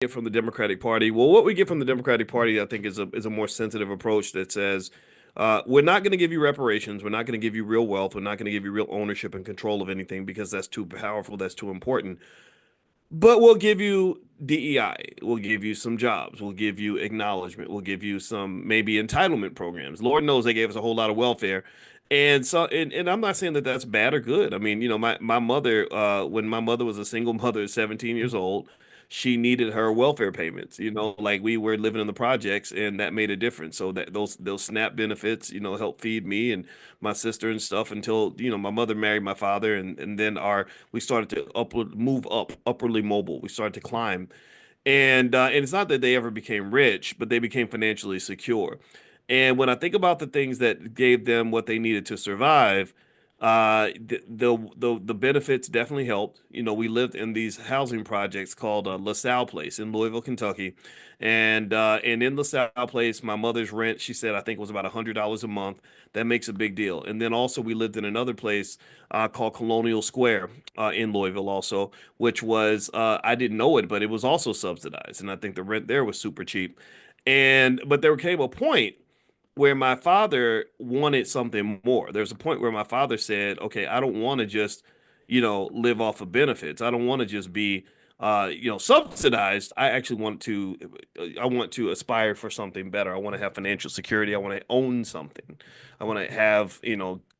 get from the Democratic Party? Well, what we get from the Democratic Party, I think, is a more sensitive approach that says we're not going to give you reparations, we're not going to give you real wealth, we're not going to give you real ownership and control of anything because that's too powerful, that's too important. But we'll give you DEI, we'll give you some jobs, we'll give you acknowledgement, we'll give you some maybe entitlement programs. Lord knows they gave us a whole lot of welfare. And I'm not saying that that's bad or good. I mean, my mother, when my mother was a single mother at 17 years old, she needed her welfare payments. Like we were living in the projects, and that made a difference. So that those SNAP benefits, helped feed me and my sister and stuff until my mother married my father, and then our we started to move up, upwardly mobile. We started to climb, and it's not that they ever became rich, but they became financially secure. And when I think about the things that gave them what they needed to survive, the benefits definitely helped. We lived in these housing projects called LaSalle Place in Louisville, Kentucky, and in LaSalle Place, my mother's rent, she said, I think was about $100 a month. That makes a big deal. And then also we lived in another place called Colonial Square in Louisville, also, which was I didn't know it, but it was also subsidized, and I think the rent there was super cheap. But there came a point where my father wanted something more. There's a point where my father said, "Okay, I don't want to just, live off of benefits. I don't want to just be, subsidized. I want to aspire for something better. I want to have financial security. I want to own something. I want to have,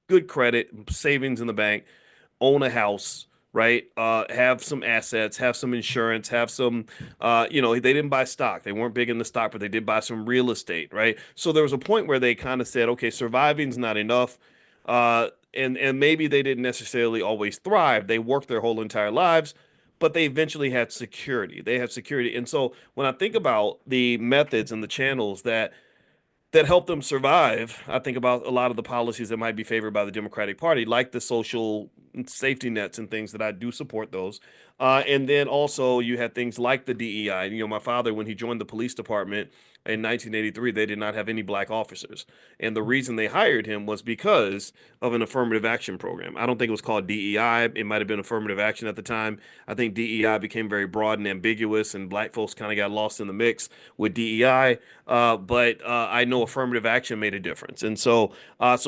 good credit, savings in the bank, own a house, right? Have some assets, have some insurance, have some, they didn't buy stock. They weren't big in the stock, but they did buy some real estate, right? So there was a point where they kind of said, okay, surviving's not enough. And maybe they didn't necessarily always thrive. They worked their whole entire lives, but they eventually had security. They had security. And so when I think about the methods and the channels that help them survive. I think about a lot of the policies that might be favored by the Democratic Party, like the social safety nets and things that I do support those. And then also you had things like the DEI. My father, when he joined the police department in 1983, they did not have any black officers. And the reason they hired him was because of an affirmative action program. I don't think it was called DEI. It might have been affirmative action at the time. I think DEI became very broad and ambiguous, and black folks kind of got lost in the mix with DEI. But I know affirmative action made a difference, and so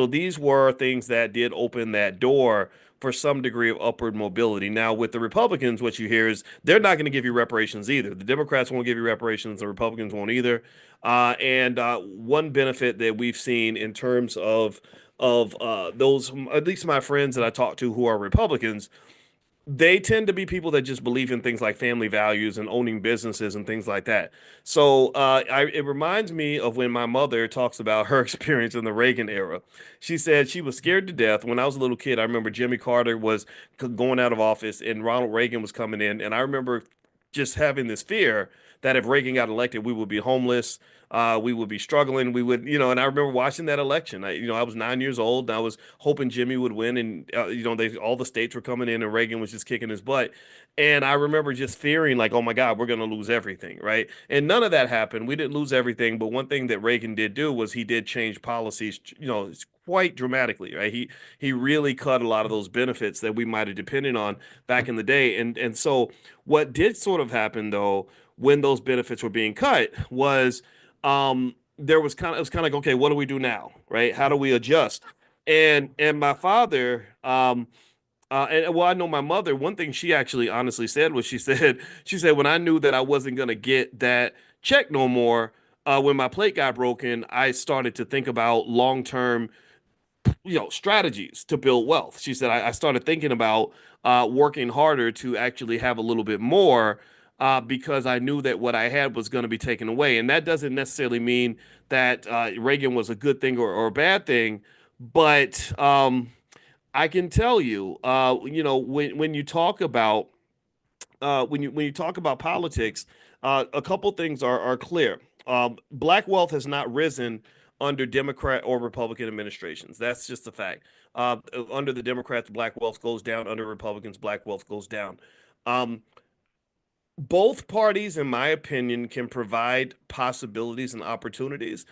these were things that did open that door for some degree of upward mobility. Now, with the Republicans, what you hear is they're not going to give you reparations either. The Democrats won't give you reparations, the Republicans won't either. And one benefit that we've seen in terms of those, at least my friends that I talk to who are Republicans, they tend to be people that just believe in things like family values and owning businesses and things like that. It reminds me of when my mother talks about her experience in the Reagan era. She said she was scared to death. When I was a little kid, I remember Jimmy Carter was going out of office and Ronald Reagan was coming in. And I remember just having this fear that if Reagan got elected, we would be homeless. We would be struggling. We would, and I remember watching that election. I was 9 years old, and I was hoping Jimmy would win, and all the states were coming in, and Reagan was just kicking his butt. And I remember just fearing, like, oh my God, we're going to lose everything, right? And none of that happened. We didn't lose everything, but one thing that Reagan did do was he did change policies, quite dramatically, right? He really cut a lot of those benefits that we might have depended on back in the day. And so what did sort of happen though, when those benefits were being cut was it was kind of like, okay, what do we do now? Right? How do we adjust? And my father, and well, I know my mother, one thing she actually honestly said was she said, when I knew that I wasn't gonna get that check no more, when my plate got broken, I started to think about long-term strategies to build wealth. She said I started thinking about working harder to actually have a little bit more because I knew that what I had was going to be taken away. And that doesn't necessarily mean that Reagan was a good thing or a bad thing, but I can tell you, when you talk about when you talk about politics, a couple things are clear. Black wealth has not risen under Democrat or Republican administrations. That's just a fact. Under the Democrats, black wealth goes down. Under Republicans, black wealth goes down. Um, Both parties, in my opinion, can provide possibilities and opportunities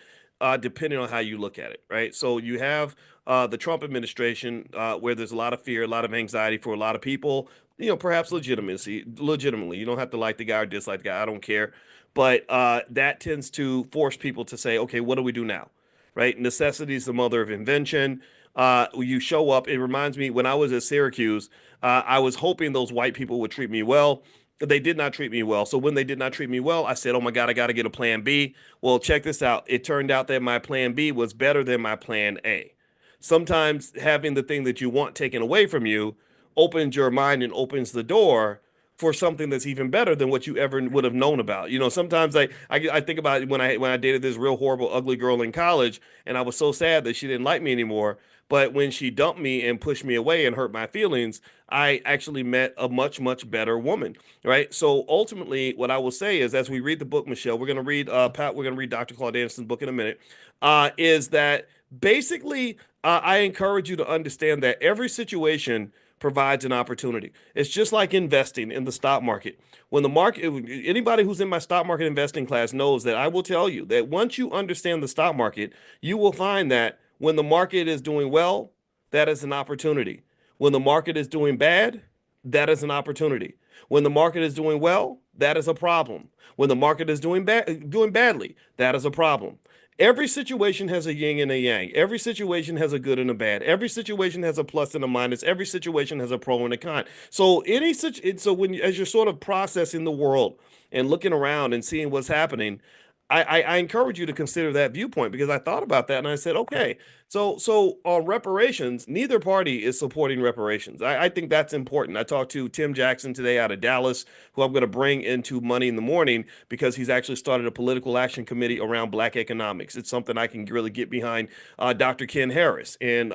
depending on how you look at it, right? So you have the Trump administration where there's a lot of fear, a lot of anxiety for a lot of people. perhaps legitimately. You don't have to like the guy or dislike the guy. I don't care. But that tends to force people to say, okay, what do we do now? Right? Necessity is the mother of invention. You show up. It reminds me when I was at Syracuse, I was hoping those white people would treat me well. They did not treat me well. So when they did not treat me well, I said, oh my God, I got to get a plan B. Well, check this out. It turned out that my plan B was better than my plan A. Sometimes having the thing that you want taken away from you opens your mind and opens the door for something that's even better than what you ever would have known about. Sometimes I think about when I dated this real horrible ugly girl in college, and I was so sad that she didn't like me anymore. But when she dumped me and pushed me away and hurt my feelings, I actually met a much, much better woman, right? So ultimately, what I will say is, as we read the book, Michelle, we're gonna read Dr. Claude Anderson's book in a minute. Is that basically I encourage you to understand that every situation provides an opportunity. It's just like investing in the stock market. When the market, anybody who's in my stock market investing class knows that I will tell you that once you understand the stock market, you will find that when the market is doing well, that is an opportunity. When the market is doing bad, that is an opportunity. When the market is doing well, that is a problem. When the market is doing badly, that is a problem. Every situation has a yin and a yang. Every situation has a good and a bad. Every situation has a plus and a minus. Every situation has a pro and a con. So when as you're sort of processing the world and looking around and seeing what's happening, I encourage you to consider that viewpoint, because I thought about that and I said, okay, so on reparations, neither party is supporting reparations. I think that's important. I talked to Tim Jackson today out of Dallas, who I'm going to bring into Money in the Morning, because he's actually started a political action committee around Black economics. It's something I can really get behind. Dr. Ken Harris in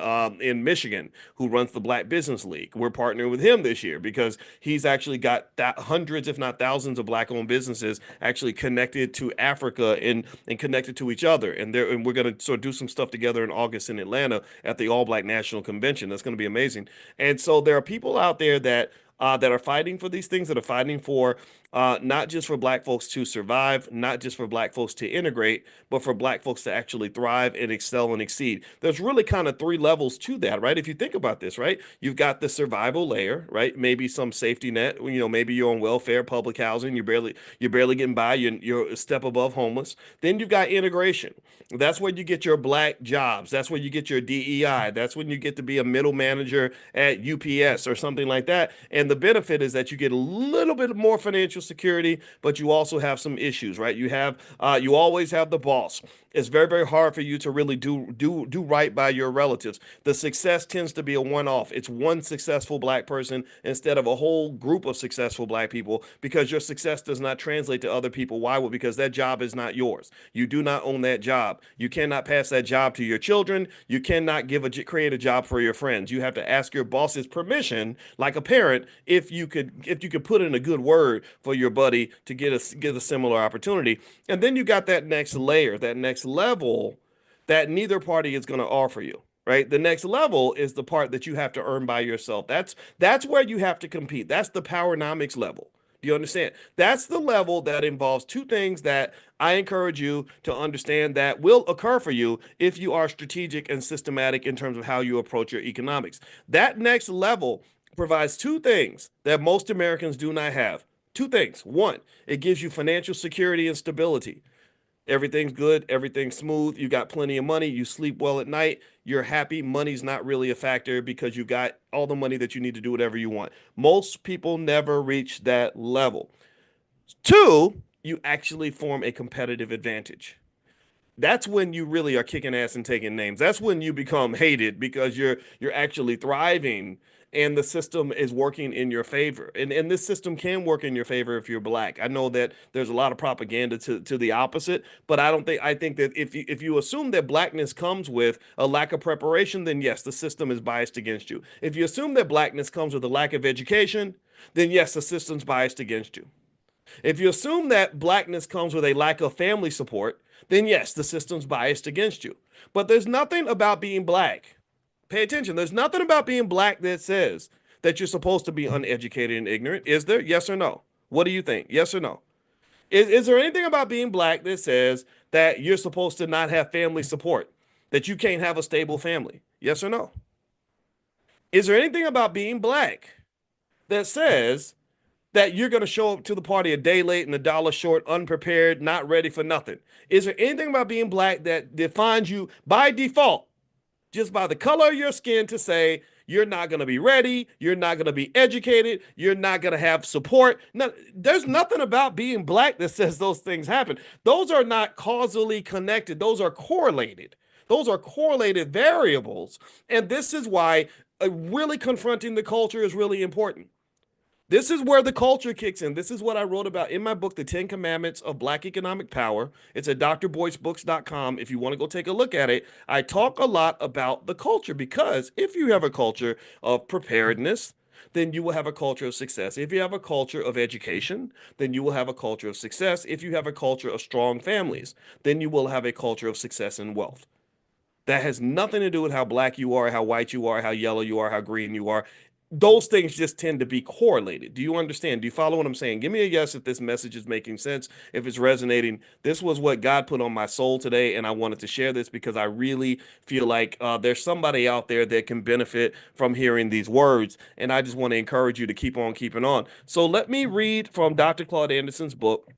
Michigan, who runs the Black Business League. We're partnering with him this year because he's actually got hundreds, if not thousands, of Black-owned businesses actually connected to Africa and connected to each other. And we're going to sort of do some stuff together in August in Atlanta at the All Black National Convention. That's going to be amazing. And so there are people out there that are fighting for these things, that are fighting for not just for Black folks to survive, not just for Black folks to integrate, but for Black folks to actually thrive and excel and exceed. There's really kind of three levels to that, right? If you think about this, right? You've got the survival layer, right? Maybe some safety net. Maybe you're on welfare, public housing. You're barely getting by. You're a step above homeless. Then you've got integration. That's where you get your Black jobs. That's where you get your DEI. That's when you get to be a middle manager at UPS or something like that. And the benefit is that you get a little bit more financial security, but you also have some issues, right? You always have the boss. It's very, very hard for you to really do right by your relatives. The success tends to be a one-off. It's one successful Black person instead of a whole group of successful Black people, because your success does not translate to other people. Why? Well, because that job is not yours. You do not own that job. You cannot pass that job to your children. You cannot create a job for your friends. You have to ask your boss's permission, like a parent, if you could put in a good word for your buddy to get a similar opportunity. And then you got that next layer, that next level that neither party is going to offer you. Right. The next level is the part that you have to earn by yourself. That's where you have to compete. That's the Powernomics level. Do you understand? That's the level that involves two things that I encourage you to understand that will occur for you if you are strategic and systematic in terms of how you approach your economics. That next level provides two things that most Americans do not have. Two things. One, it gives you financial security and stability. Everything's good, everything's smooth, you got plenty of money, you sleep well at night, you're happy, money's not really a factor because you got all the money that you need to do whatever you want. Most people never reach that level. Two, you actually form a competitive advantage. That's when you really are kicking ass and taking names. That's when you become hated because you're actually thriving and the system is working in your favor. And this system can work in your favor if you're Black. I know that there's a lot of propaganda to the opposite, but I think that if you assume that Blackness comes with a lack of preparation, then yes, the system is biased against you. If you assume that Blackness comes with a lack of education, then yes, the system's biased against you. If you assume that Blackness comes with a lack of family support, then yes, the system's biased against you. But there's nothing about being Black. Pay attention. There's nothing about being Black that says that you're supposed to be uneducated and ignorant. Is there? Yes or no? What do you think? Yes or no? Is there anything about being Black that says that you're supposed to not have family support, that you can't have a stable family? Yes or no? Is there anything about being Black that says that you're going to show up to the party a day late and a dollar short, unprepared, not ready for nothing? Is there anything about being black that defines you by default, just by the color of your skin, to say you're not going to be ready, you're not going to be educated, you're not going to have support? No, there's nothing about being black that says those things happen. Those are not causally connected, those are correlated. Those are correlated variables. And this is why really confronting the culture is really important. This is where the culture kicks in. This is what I wrote about in my book, The 10 Commandments of Black Economic Power. It's at drboycebooks.com. If you want to go take a look at it, I talk a lot about the culture, because if you have a culture of preparedness, then you will have a culture of success. If you have a culture of education, then you will have a culture of success. If you have a culture of strong families, then you will have a culture of success and wealth. That has nothing to do with how black you are, how white you are, how yellow you are, how green you are. Those things just tend to be correlated. Do you understand? Do you follow what I'm saying? Give me a yes if this message is making sense, if it's resonating. This was what God put on my soul today, and I wanted to share this because I really feel like there's somebody out there that can benefit from hearing these words, and I just want to encourage you to keep on keeping on. So let me read from Dr. Claude Anderson's book.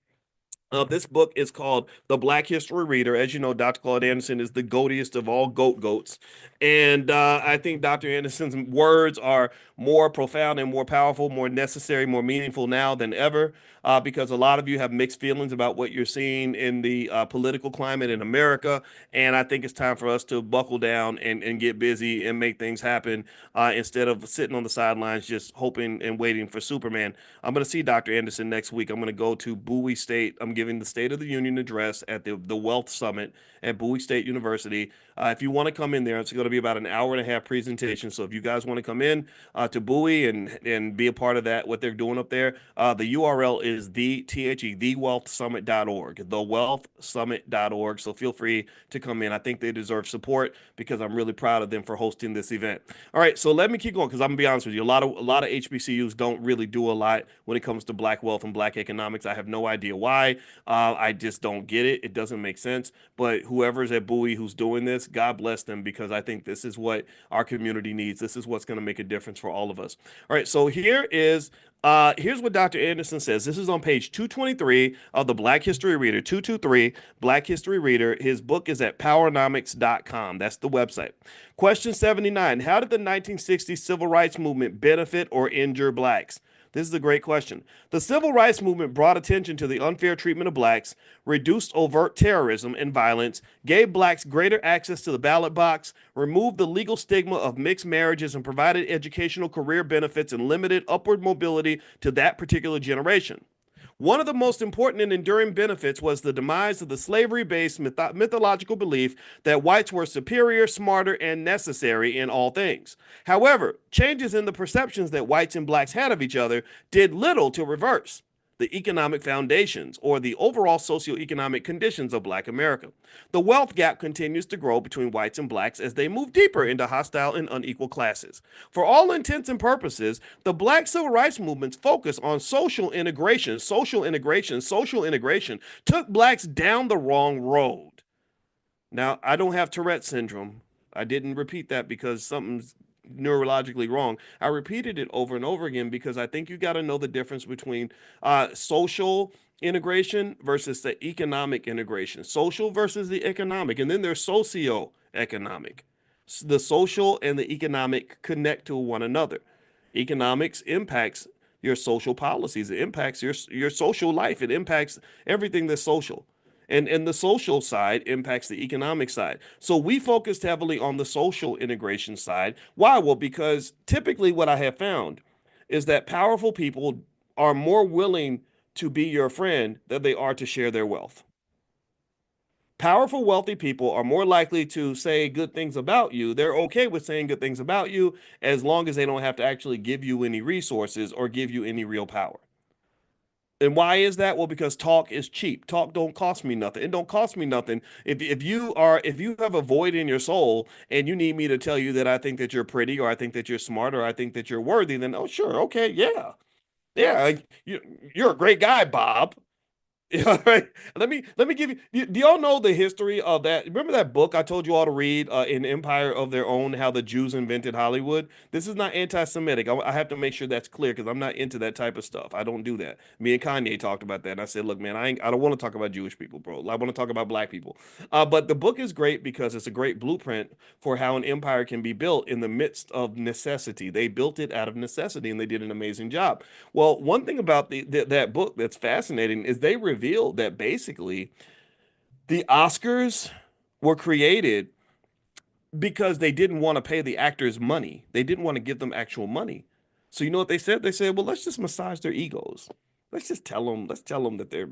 This book is called The Black History Reader. As you know, Dr. Claude Anderson is the goatiest of all goats. And I think Dr. Anderson's words are more profound and more powerful, more necessary, more meaningful now than ever, because a lot of you have mixed feelings about what you're seeing in the political climate in America. And I think it's time for us to buckle down and get busy and make things happen, instead of sitting on the sidelines just hoping and waiting for Superman. I'm going to see Dr. Anderson next week. I'm going to go to Bowie State. I'm giving the State of the Union address at the Wealth Summit at Bowie State University. If you want to come in there, it's going to be about an hour and a half presentation. So if you guys want to come in to Bowie and be a part of that, what they're doing up there, the URL is thewealthsummit.org, thewealthsummit.org. So feel free to come in. I think they deserve support because I'm really proud of them for hosting this event. All right, so let me keep going, because I'm gonna be honest with you. A lot of HBCUs don't really do a lot when it comes to black wealth and black economics. I have no idea why. I just don't get it. It doesn't make sense. But whoever's at Bowie who's doing this, God bless them, because I think this is what our community needs. This is what's going to make a difference for all of us. All right, so here's what Dr. Anderson says. This is on page 223 of the Black History Reader, 223 Black History Reader. His book is at powernomics.com. That's the website. Question 79. How did the 1960s civil rights movement benefit or injure blacks? This is a great question. The civil rights movement brought attention to the unfair treatment of blacks, reduced overt terrorism and violence, gave blacks greater access to the ballot box, removed the legal stigma of mixed marriages, and provided educational career benefits and limited upward mobility to that particular generation. One of the most important and enduring benefits was the demise of the slavery-based mythological belief that whites were superior, smarter, and necessary in all things. However, changes in the perceptions that whites and blacks had of each other did little to reverse the economic foundations or the overall socioeconomic conditions of Black America. The wealth gap continues to grow between whites and blacks as they move deeper into hostile and unequal classes. For all intents and purposes, the Black civil rights movement's focus on social integration took blacks down the wrong road. Now, I don't have Tourette's syndrome. I didn't repeat that because something's neurologically wrong. I repeated it over and over again because I think you got to know the difference between social integration versus the economic integration. Social versus the economic, and then there's socio-economic. The social and the economic connect to one another. Economics impacts your social policies. It impacts your social life. It impacts everything that's social. And the social side impacts the economic side. So we focused heavily on the social integration side. Why? Well, because typically what I have found is that powerful people are more willing to be your friend than they are to share their wealth. Powerful, wealthy people are more likely to say good things about you. They're okay with saying good things about you as long as they don't have to actually give you any resources or give you any real power. And why is that? Well, because talk is cheap. Talk don't cost me nothing. It don't cost me nothing. If you have a void in your soul and you need me to tell you that I think that you're pretty, or I think that you're smart, or I think that you're worthy, then oh sure, okay, yeah. Yeah, you're a great guy, Bob. Yeah, right. Let me give you. Do y'all know the history of that? Remember that book I told you all to read, in Empire of Their Own, how the Jews invented Hollywood? This is not anti-Semitic. I have to make sure that's clear because I'm not into that type of stuff. I don't do that. Me and Kanye talked about that, and I said, look, man, I don't want to talk about Jewish people, bro. I want to talk about black people. But the book is great because it's a great blueprint for how an empire can be built in the midst of necessity. They built it out of necessity, and they did an amazing job. Well, one thing about that book that's fascinating is they revealed that basically the Oscars were created because they didn't want to pay the actors money. They didn't want to give them actual money. So you know what they said? They said, "Well, let's just massage their egos. Let's tell them that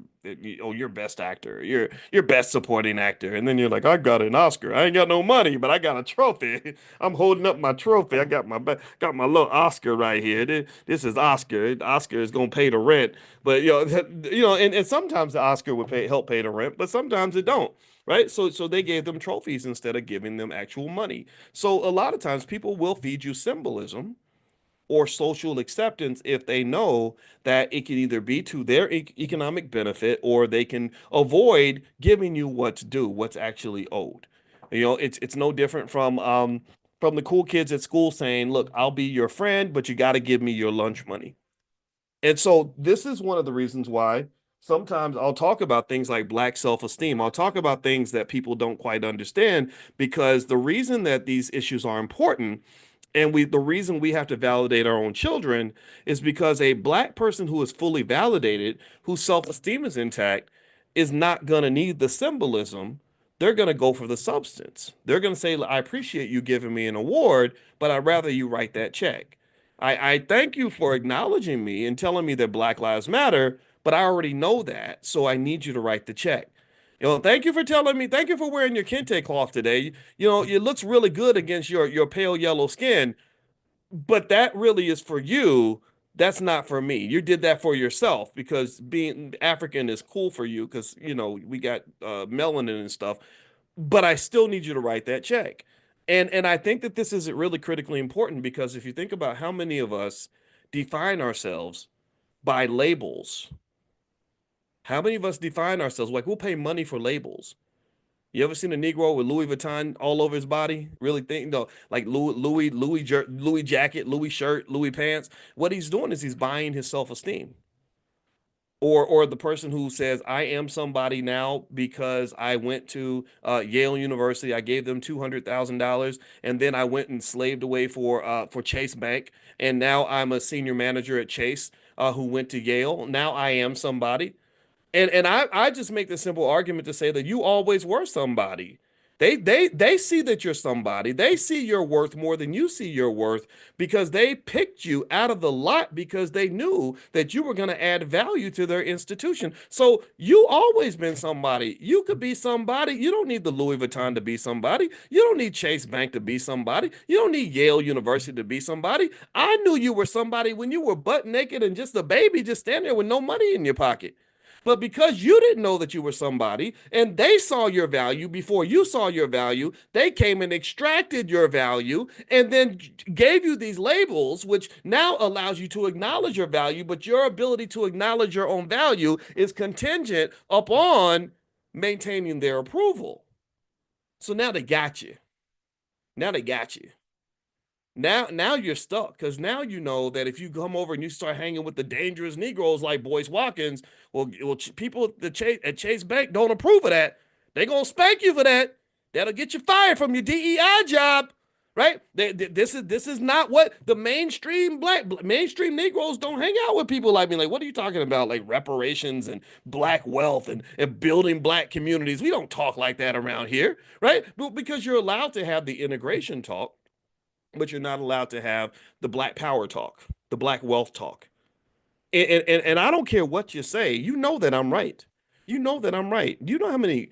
oh, you're best actor, you're best supporting actor." And then you're like, "I got an Oscar. I ain't got no money, but I got a trophy. I'm holding up my trophy. I got my little Oscar right here. This is Oscar. Oscar is gonna pay the rent." But and sometimes the Oscar would help pay the rent, but sometimes it don't. Right? So they gave them trophies instead of giving them actual money. So a lot of times people will feed you symbolism or social acceptance if they know that it can either be to their economic benefit or they can avoid giving you what's due, what's actually owed. It's no different from the cool kids at school saying, "Look, I'll be your friend, but you got to give me your lunch money." And so this is one of the reasons why sometimes I'll talk about things like black self-esteem. I'll talk about things that people don't quite understand because the reason that these issues are important and the reason we have to validate our own children is because a black person who is fully validated, whose self-esteem is intact, is not going to need the symbolism. They're going to go for the substance. They're going to say, "I appreciate you giving me an award, but I'd rather you write that check. I thank you for acknowledging me and telling me that Black Lives Matter, but I already know that, so I need you to write the check." Thank you for telling me, thank you for wearing your kente cloth today. It looks really good against your pale yellow skin, but that really is for you. That's not for me. You did that for yourself because being African is cool for you because, we got melanin and stuff, but I still need you to write that check. And I think that this is really critically important because if you think about how many of us define ourselves by labels, how many of us define ourselves like we'll pay money for labels? You ever seen a Negro with Louis Vuitton all over his body? Really think no, like Louis jacket, Louis shirt, Louis pants. What he's doing is he's buying his self-esteem. Or the person who says, "I am somebody now because I went to Yale University. I gave them $200,000, and then I went and slaved away for Chase Bank, and now I'm a senior manager at Chase who went to Yale. Now I am somebody." And I just make the simple argument to say that you always were somebody. They see that you're somebody. They see your worth more than you see your worth because they picked you out of the lot because they knew that you were going to add value to their institution. So you always been somebody. You could be somebody. You don't need the Louis Vuitton to be somebody. You don't need Chase Bank to be somebody. You don't need Yale University to be somebody. I knew you were somebody when you were butt naked and just a baby, just standing there with no money in your pocket. But because you didn't know that you were somebody and they saw your value before you saw your value, they came and extracted your value and then gave you these labels, which now allows you to acknowledge your value. But your ability to acknowledge your own value is contingent upon maintaining their approval. So now they got you. Now they got you. Now you're stuck because now you know that if you come over and you start hanging with the dangerous Negroes like Boyce Watkins, people at Chase Bank don't approve of that. They're gonna spank you for that. That'll get you fired from your DEI job, right? This is not what the mainstream Negroes don't hang out with people like me. Like, what are you talking about? Like reparations and black wealth and building black communities. We don't talk like that around here, right? But because you're allowed to have the integration talk, but you're not allowed to have the black power talk, the black wealth talk. And I don't care what you say, you know that I'm right. You know that I'm right. Do you know how many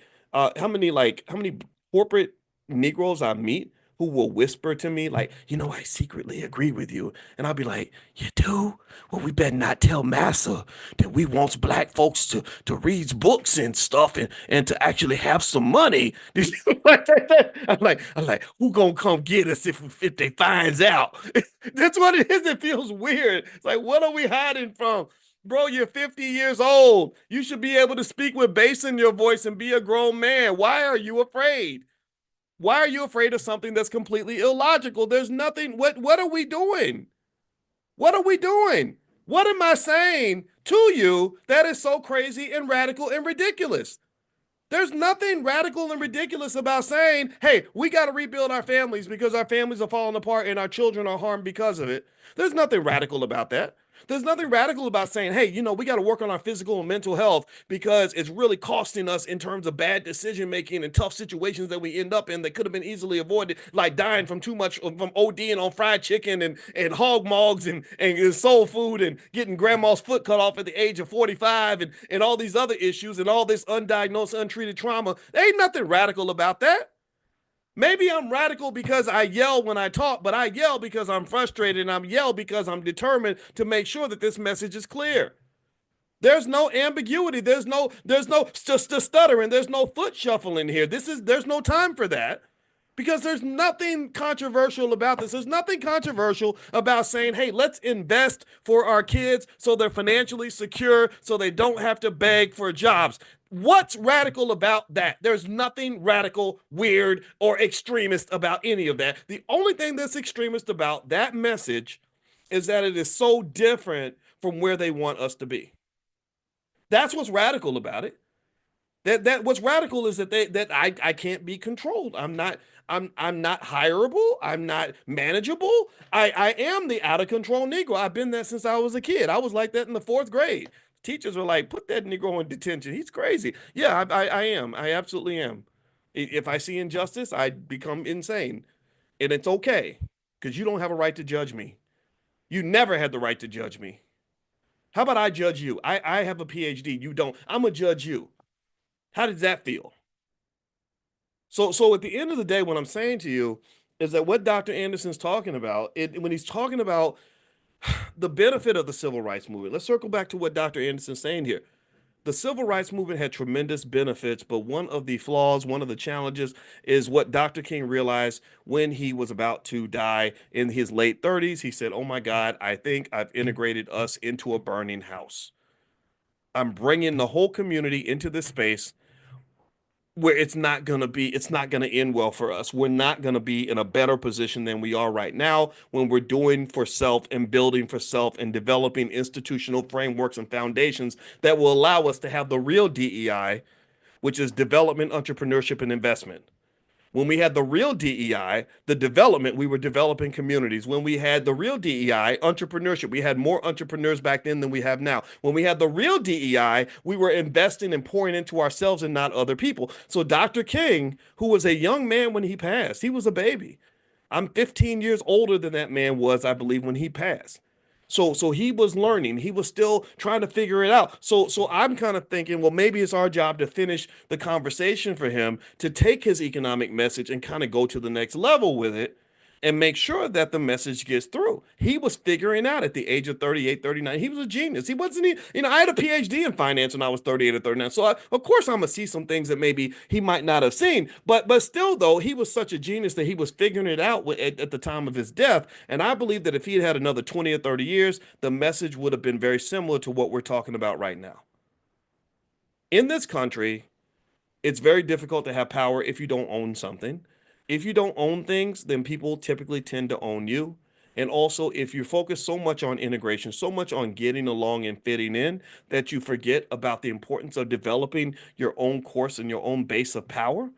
corporate Negroes I meet who will whisper to me like, I secretly agree with you. And I'll be like, "You do? Well, we better not tell Massa that we wants black folks to read books and stuff and to actually have some money." I'm like, who gonna come get us if they finds out? That's what it is. It feels weird. It's like, what are we hiding from? Bro, you're 50 years old. You should be able to speak with bass in your voice and be a grown man. Why are you afraid? Why are you afraid of something that's completely illogical? There's nothing. What are we doing? What are we doing? What am I saying to you that is so crazy and radical and ridiculous? There's nothing radical and ridiculous about saying, hey, we got to rebuild our families because our families are falling apart and our children are harmed because of it. There's nothing radical about that. There's nothing radical about saying, hey, we got to work on our physical and mental health because it's really costing us in terms of bad decision making and tough situations that we end up in that could have been easily avoided, like dying from too much from ODing on fried chicken and hog mogs and soul food and getting grandma's foot cut off at the age of 45 and all these other issues and all this undiagnosed, untreated trauma. There ain't nothing radical about that. Maybe I'm radical because I yell when I talk, but I yell because I'm frustrated and I'm yell because I'm determined to make sure that this message is clear. There's no ambiguity. There's no stuttering. There's no foot shuffling here. There's no time for that because there's nothing controversial about this. There's nothing controversial about saying, hey, let's invest for our kids so they're financially secure, so they don't have to beg for jobs. What's radical about that? There's nothing radical, weird, or extremist about any of that. The only thing that's extremist about that message is that it is so different from where they want us to be. That's what's radical about it. That what's radical is that I can't be controlled. I'm not hireable. I'm not manageable. I am the out of control Negro. I've been that since I was a kid. I was like that in the fourth grade. Teachers were like, put that Negro in detention. He's crazy. Yeah, I am. I absolutely am. If I see injustice, I become insane. And it's okay because you don't have a right to judge me. You never had the right to judge me. How about I judge you? I have a PhD. You don't. I'm going to judge you. How does that feel? So at the end of the day, what I'm saying to you is that what Dr. Anderson's talking about, when he's talking about the benefit of the civil rights movement, let's circle back to what Dr. Anderson's saying here. The civil rights movement had tremendous benefits, but one of the flaws, one of the challenges is what Dr. King realized when he was about to die in his late 30s. He said, oh my God, I think I've integrated us into a burning house. I'm bringing the whole community into this space where it's not going to end well for us. We're not going to be in a better position than we are right now when we're doing for self and building for self and developing institutional frameworks and foundations that will allow us to have the real DEI, which is development, entrepreneurship, and investment. When we had the real DEI, the development, we were developing communities. When we had the real DEI, entrepreneurship, we had more entrepreneurs back then than we have now. When we had the real DEI, we were investing and pouring into ourselves and not other people. So Dr. King, who was a young man when he passed, he was a baby. I'm 15 years older than that man was, I believe, when he passed. So he was learning. He was still trying to figure it out. So I'm kind of thinking, well, maybe it's our job to finish the conversation for him to take his economic message and kind of go to the next level with it and make sure that the message gets through. He was figuring out at the age of 38, 39. He was a genius. He wasn't, I had a PhD in finance when I was 38 or 39. So of course I'm going to see some things that maybe he might not have seen. But still, though, he was such a genius that he was figuring it out at the time of his death. And I believe that if he had another 20 or 30 years, the message would have been very similar to what we're talking about right now. In this country, it's very difficult to have power if you don't own something. If you don't own things, then people typically tend to own you. And also, if you focus so much on integration, so much on getting along and fitting in, that you forget about the importance of developing your own course and your own base of power,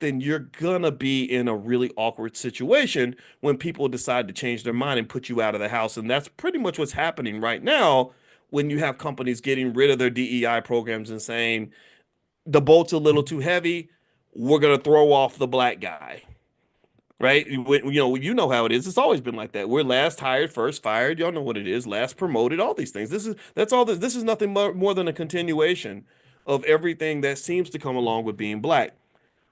then you're gonna be in a really awkward situation when people decide to change their mind and put you out of the house. And that's pretty much what's happening right now when you have companies getting rid of their DEI programs and saying, the boat's a little too heavy, we're going to throw off the black guy. Right? You know how it is. It's always been like that. We're last hired, first fired. Y'all know what it is. Last promoted. All these things. That's all. This is nothing more than a continuation of everything that seems to come along with being black.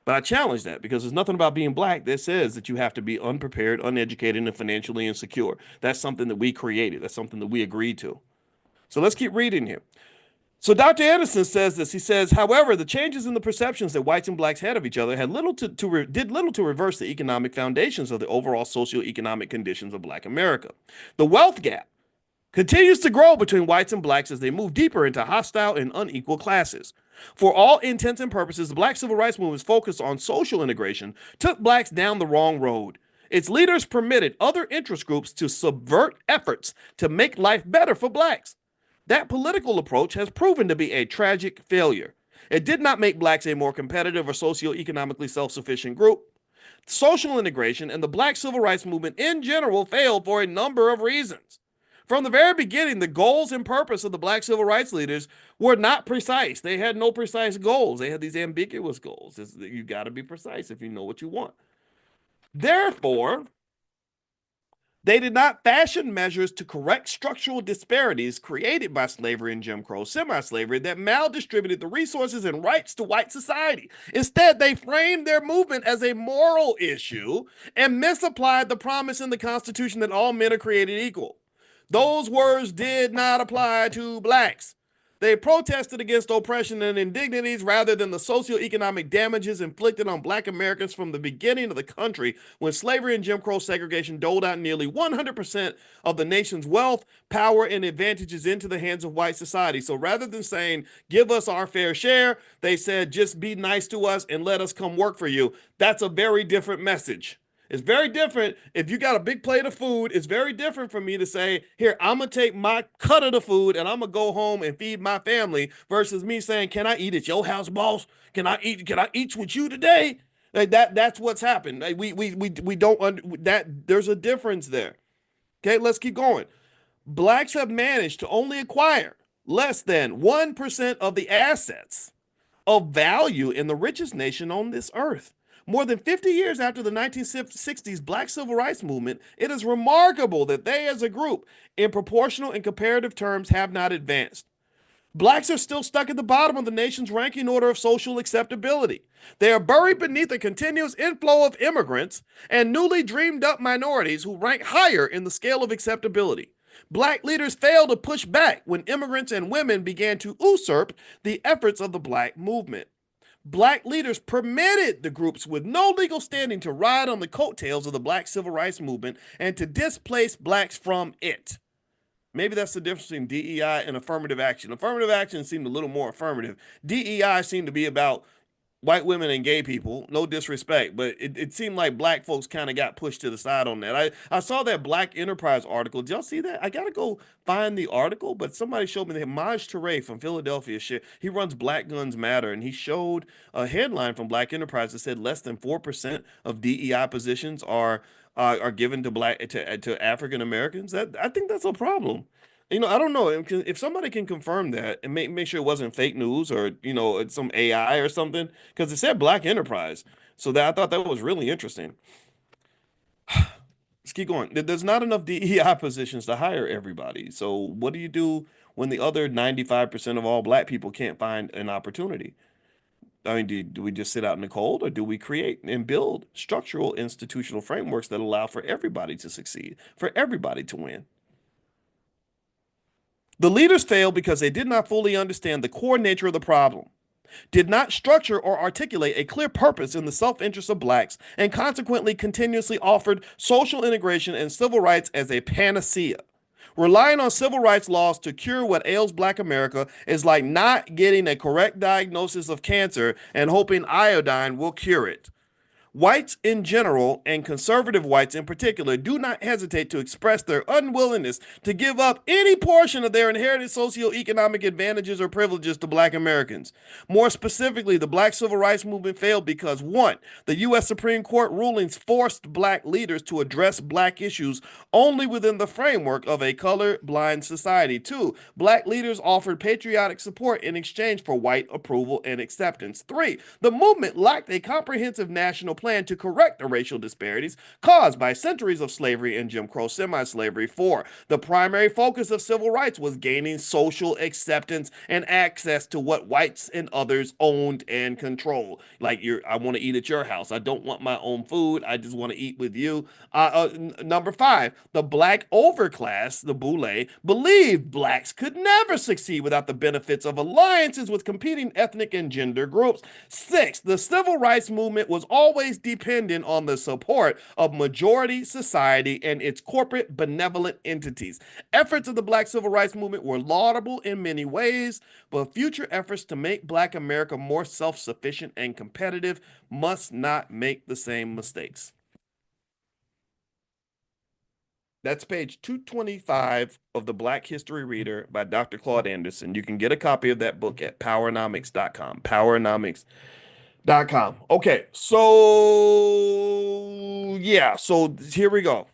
But I challenge that because there's nothing about being black that says that you have to be unprepared, uneducated, and financially insecure. That's something that we created. That's something that we agreed to. So let's keep reading here. So Dr. Anderson says this. He says, however, the changes in the perceptions that whites and blacks had of each other had did little to reverse the economic foundations of the overall socioeconomic conditions of Black America. The wealth gap continues to grow between whites and blacks as they move deeper into hostile and unequal classes. For all intents and purposes, the black civil rights movement's focus on social integration took blacks down the wrong road. Its leaders permitted other interest groups to subvert efforts to make life better for blacks. That political approach has proven to be a tragic failure. It did not make blacks a more competitive or socioeconomically self-sufficient group. Social integration and the black civil rights movement in general failed for a number of reasons. From the very beginning, the goals and purpose of the black civil rights leaders were not precise. They had no precise goals. They had these ambiguous goals. You got to be precise if you know what you want. Therefore, they did not fashion measures to correct structural disparities created by slavery and Jim Crow semi-slavery that maldistributed the resources and rights to white society. Instead, they framed their movement as a moral issue and misapplied the promise in the Constitution that all men are created equal. Those words did not apply to blacks. They protested against oppression and indignities rather than the socioeconomic damages inflicted on black Americans from the beginning of the country when slavery and Jim Crow segregation doled out nearly 100% of the nation's wealth, power, and advantages into the hands of white society. So rather than saying, give us our fair share, they said, just be nice to us and let us come work for you. That's a very different message. It's very different. If you got a big plate of food, it's very different for me to say, here, I'm going to take my cut of the food and I'm going to go home and feed my family versus me saying, can I eat at your house, boss? Can I eat with you today? Like that's what's happened. Like we don't there's a difference there. Okay, let's keep going. Blacks have managed to only acquire less than 1% of the assets of value in the richest nation on this earth. More than 50 years after the 1960s black civil rights movement, it is remarkable that they as a group, in proportional and comparative terms, have not advanced. Blacks are still stuck at the bottom of the nation's ranking order of social acceptability. They are buried beneath a continuous inflow of immigrants and newly dreamed up minorities who rank higher in the scale of acceptability. Black leaders failed to push back when immigrants and women began to usurp the efforts of the black movement. Black leaders permitted the groups with no legal standing to ride on the coattails of the black civil rights movement and to displace blacks from it. Maybe that's the difference between DEI and affirmative action. Affirmative action seemed a little more affirmative. DEI seemed to be about white women and gay people, no disrespect, but it seemed like black folks kind of got pushed to the side on that. I saw that Black Enterprise article. Did y'all see that? I got to go find the article, but somebody showed me that Maj Toure from Philadelphia, he runs Black Guns Matter, and he showed a headline from Black Enterprise that said less than 4% of DEI positions are given to African Americans. I think that's a problem. I don't know if somebody can confirm that and make sure it wasn't fake news or, it's some AI or something, because it said Black Enterprise. So I thought that was really interesting. Let's keep going. There's not enough DEI positions to hire everybody. So what do you do when the other 95% of all black people can't find an opportunity? I mean, do we just sit out in the cold, or do we create and build structural institutional frameworks that allow for everybody to succeed, for everybody to win? The leaders failed because they did not fully understand the core nature of the problem, did not structure or articulate a clear purpose in the self-interest of blacks, and consequently continuously offered social integration and civil rights as a panacea. Relying on civil rights laws to cure what ails black America is like not getting a correct diagnosis of cancer and hoping iodine will cure it. Whites in general, and conservative whites in particular, do not hesitate to express their unwillingness to give up any portion of their inherited socioeconomic advantages or privileges to black Americans. More specifically, the black civil rights movement failed because, 1, the U.S. Supreme Court rulings forced black leaders to address black issues only within the framework of a color-blind society. 2, black leaders offered patriotic support in exchange for white approval and acceptance. 3, the movement lacked a comprehensive national plan to correct the racial disparities caused by centuries of slavery and Jim Crow semi-slavery. 4, the primary focus of civil rights was gaining social acceptance and access to what whites and others owned and controlled. Like, I want to eat at your house. I don't want my own food. I just want to eat with you. Number 5, the black overclass, the boule, believed blacks could never succeed without the benefits of alliances with competing ethnic and gender groups. 6, the civil rights movement was always always dependent on the support of majority society and its corporate benevolent entities. Efforts of the Black Civil Rights Movement were laudable in many ways, but future efforts to make Black America more self sufficient and competitive must not make the same mistakes. That's page 225 of the Black History Reader by Dr. Claude Anderson. You can get a copy of that book at powernomics.com. Powernomics.com. Okay, so yeah, so here we go.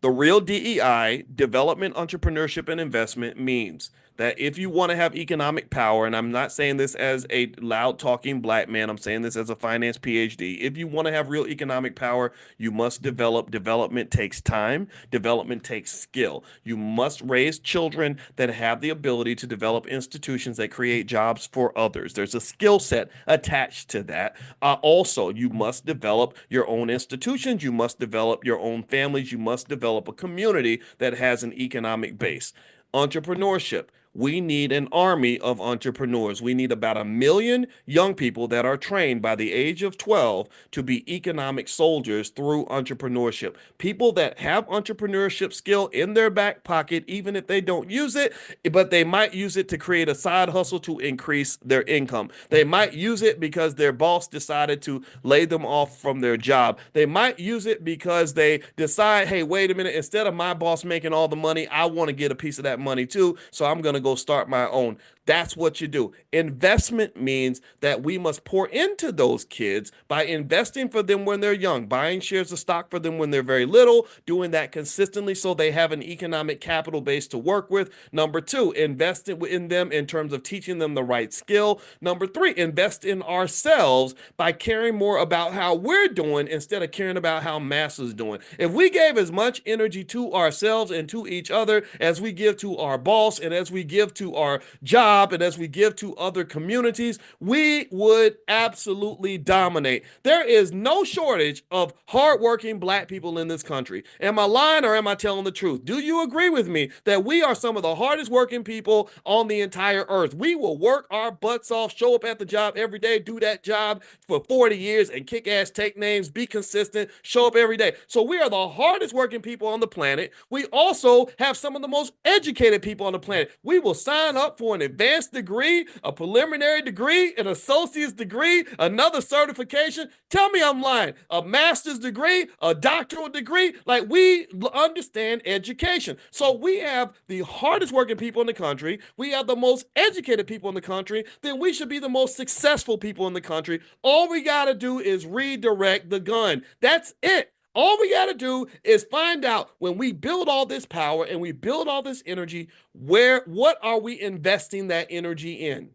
The real DEI, development, entrepreneurship, and investment, means that if you want to have economic power, and I'm not saying this as a loud talking black man, I'm saying this as a finance PhD. If you want to have real economic power, you must develop. Development takes time, development takes skill. You must raise children that have the ability to develop institutions that create jobs for others. There's a skill set attached to that. Also, you must develop your own institutions, you must develop your own families, you must develop a community that has an economic base. Entrepreneurship. We need an army of entrepreneurs. We need about 1 million young people that are trained by the age of 12 to be economic soldiers through entrepreneurship. People that have entrepreneurship skill in their back pocket, even if they don't use it, but they might use it to create a side hustle to increase their income. They might use it because their boss decided to lay them off from their job. They might use it because they decide, hey, wait a minute, instead of my boss making all the money, I want to get a piece of that money too, so I'm going to go start my own. That's what you do. Investment means that we must pour into those kids by investing for them when they're young, buying shares of stock for them when they're very little, doing that consistently so they have an economic capital base to work with. Number two, invest in them in terms of teaching them the right skill. Number three, invest in ourselves by caring more about how we're doing instead of caring about how masses doing. If we gave as much energy to ourselves and to each other as we give to our boss and as we give to our job, and as we give to other communities, we would absolutely dominate. There is no shortage of hardworking black people in this country. Am I lying or am I telling the truth? Do you agree with me that we are some of the hardest working people on the entire earth? We will work our butts off, show up at the job every day, do that job for 40 years and kick ass, take names, be consistent, show up every day. So we are the hardest working people on the planet. We also have some of the most educated people on the planet. We will sign up for an advanced degree, a preliminary degree, an associate's degree, another certification. Tell me I'm lying. A master's degree, a doctoral degree. Like, we understand education. So we have the hardest working people in the country. We have the most educated people in the country. Then we should be the most successful people in the country. All we got to do is redirect the gun. That's it. All we got to do is find out, when we build all this power and we build all this energy, what are we investing that energy in?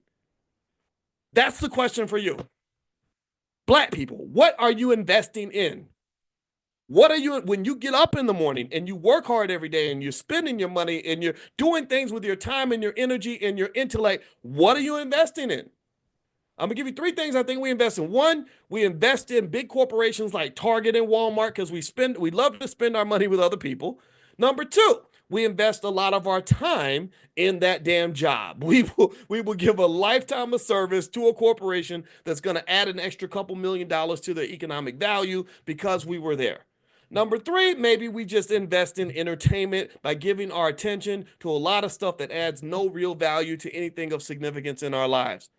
That's the question for you. Black people, what are you investing in? What are you, when you get up in the morning and you work hard every day and you're spending your money and you're doing things with your time and your energy and your intellect, what are you investing in? I'm gonna give you 3 things I think we invest in. One, we invest in big corporations like Target and Walmart because we love to spend our money with other people. Number two, we invest a lot of our time in that damn job. We will give a lifetime of service to a corporation that's gonna add an extra couple $1,000,000 to their economic value because we were there. Number three, maybe we just invest in entertainment by giving our attention to a lot of stuff that adds no real value to anything of significance in our lives.